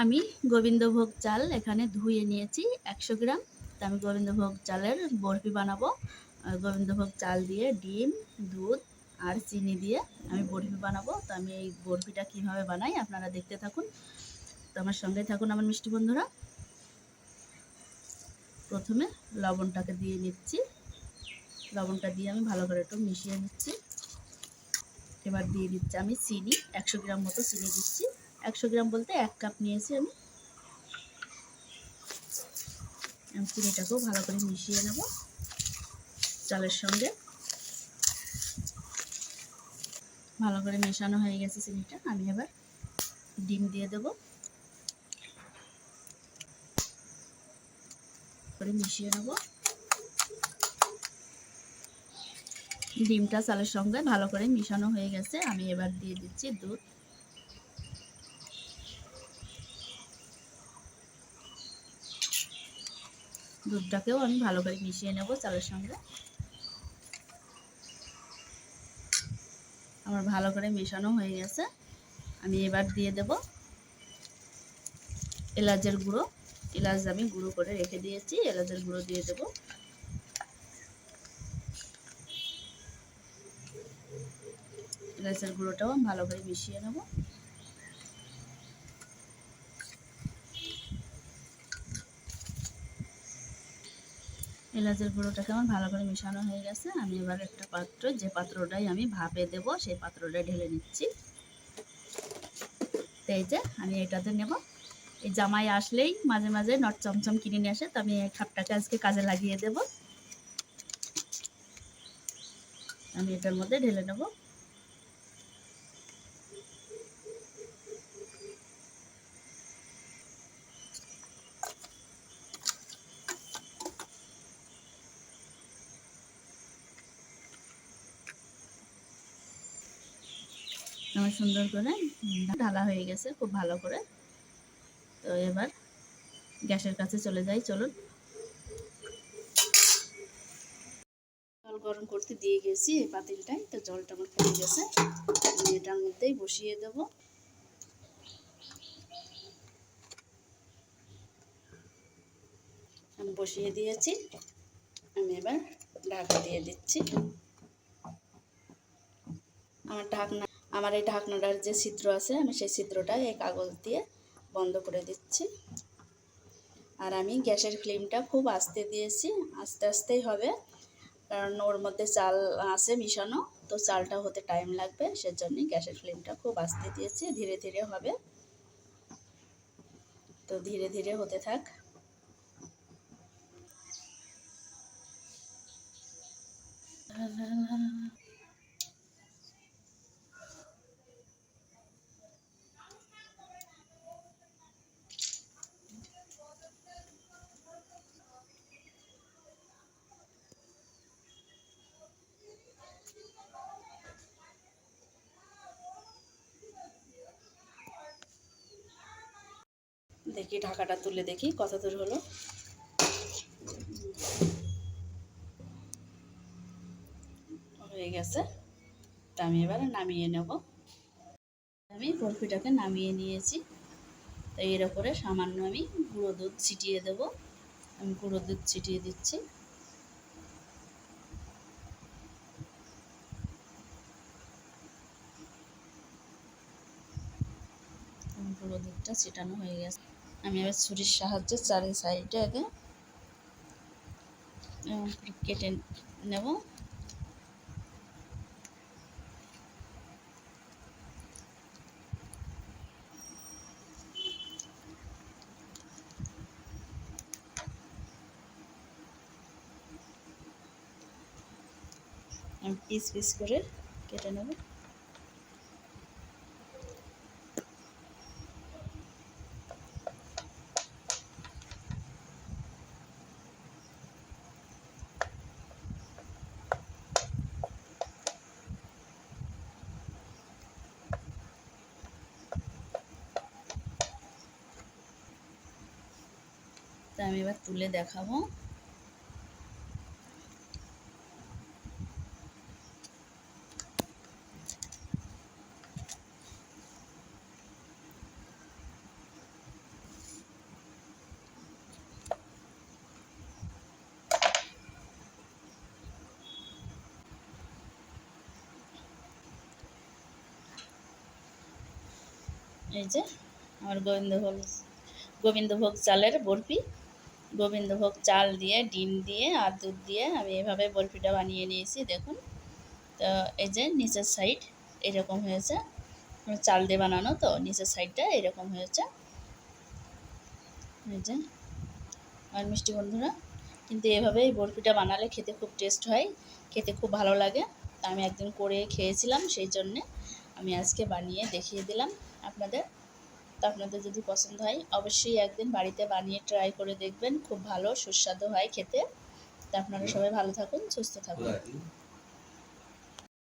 আমি গোবিন্দভোগ চাল এখানে ধুয়ে নিয়েছি 100 গ্রাম। তো আমি গোবিন্দভোগ চালের বরফি বানাবো। গোবিন্দভোগ চাল দিয়ে ডিম, দুধ আর চিনি দিয়ে আমি বরফি বানাবো। তো আমি এই বরফিটা কীভাবে বানাই আপনারা দেখতে থাকুন। তো আমার সঙ্গে থাকুন আমার মিষ্টি বন্ধুরা। প্রথমে লবণটাকে দিয়ে নিচ্ছি। লবণটা দিয়ে আমি ভালো করে একটু মিশিয়ে নিচ্ছি। এবার দিয়ে দিচ্ছি আমি চিনি, 100 গ্রাম মতো চিনি দিচ্ছি। 100 গ্রাম বলতে 1 কাপ নিয়েছি আমি। চিনিটাকেও ভালো করে মিশিয়ে নেব চালের সঙ্গে। ভালো করে মেশানো হয়ে গেছে চিনিটা। আমি এবার ডিম দিয়ে দেব, করে মিশিয়ে নেব। ডিমটা চালের সঙ্গে ভালো করে মিশানো হয়ে গেছে। আমি এবার দিয়ে দিচ্ছি দুধ। দুধটাকেও আমি ভালো করে মিশিয়ে নেব চালের সঙ্গে। আমার ভালো করে মেশানো হয়ে গেছে। আমি এবার দিয়ে দেব এলাচের গুঁড়ো। এলাচ আমি গুঁড়ো করে রেখে দিয়েছি, এলাচের গুঁড়ো দিয়ে দেব। এলাচের গুঁড়োটাও আমি ভালো করে মিশিয়ে নেব। এলাচের গুঁড়োটাকে আমার ভালো করে মেশানো হয়ে গেছে। আমি এবার একটা পাত্র, যে পাত্রটাই আমি ভাপে দেব সেই পাত্রটা ঢেলে নিচ্ছি। তো এই যে আমি এটাতে নেব। এই জামাই আসলেই মাঝে মাঝে নট চমচম কিনে নিয়ে আসে, তো আমি এই খাপটাকে আজকে কাজে লাগিয়ে দেব। আমি এটার মধ্যে ঢেলে নেব। আমার সুন্দর করে ঢালা হয়ে গেছে খুব ভালো করে। তো এবার গ্যাসের কাছে চলে যাই, চলুন। জল গরম করতে দিয়ে গেছি এই পাতিলটায়। তো জলটা আমার ফুটে গেছে, আমি এটার মধ্যেই বসিয়ে দেব। আমি বসিয়ে দিয়েছি। আমি এবার ঢাকা দিয়ে দিচ্ছি। আমার এই ঢাকনাটার যে ছিদ্র আছে, আমি সেই ছিদ্রটা এই কাগজ দিয়ে বন্ধ করে দিচ্ছি। আর আমি গ্যাসের ফ্লেমটা খুব আস্তে দিয়েছি, আস্তে আস্তেই হবে, কারণ ওর মধ্যে চাল আছে মিশানো, তো চালটা হতে টাইম লাগবে। সেজন্যই গ্যাসের ফ্লেমটা খুব আস্তে দিয়েছি। ধীরে ধীরে হবে, তো ধীরে ধীরে হতে থাক। দেখি ঢাকাটা তুলে দেখি কত দূর হলো। হয়ে গেছে। তা আমি এবার নামিয়ে নেব। আমি বরফিটাকে নামিয়ে নিয়েছি। তো এর ওপরে সামান্য আমি গুঁড়ো দুধ ছিটিয়ে দেব। আমি গুঁড়ো দুধ ছিটিয়ে দিচ্ছি। গুঁড়ো দুধটা ছিটানো হয়ে গেছে। আমি এবার ছুরির সাহায্যে চারি সাইডে আগে কেটে নেব। আমি পিস পিস করে কেটে নেব। তা আমি এবার তুলে দেখাবো। এই যে আমার গোবিন্দভোগ চালের বরফি। গোবিন্দভোগ চাল দিয়ে, ডিম দিয়ে আর দুধ দিয়ে আমি এভাবে বরফিটা বানিয়ে নিয়েছি, দেখুন। তো এই যে নিচের সাইড এরকম হয়েছে, চাল দিয়ে বানানো তো নিচের সাইডটা এরকম হয়েছে। এই যে আর মিষ্টি বন্ধুরা, কিন্তু এভাবে এই বরফিটা বানালে খেতে খুব টেস্ট হয়, খেতে খুব ভালো লাগে। তা আমি একদিন করে খেয়েছিলাম, সেই জন্যে আমি আজকে বানিয়ে দেখিয়ে দিলাম আপনাদের। তো আপনাদের যদি পছন্দ হয় অবশ্যই একদিন বাড়িতে বানিয়ে ট্রাই করে দেখবেন, খুব ভালো সুস্বাদু হয় খেতে। তা আপনারা সবাই ভালো থাকুন, সুস্থ থাকুন।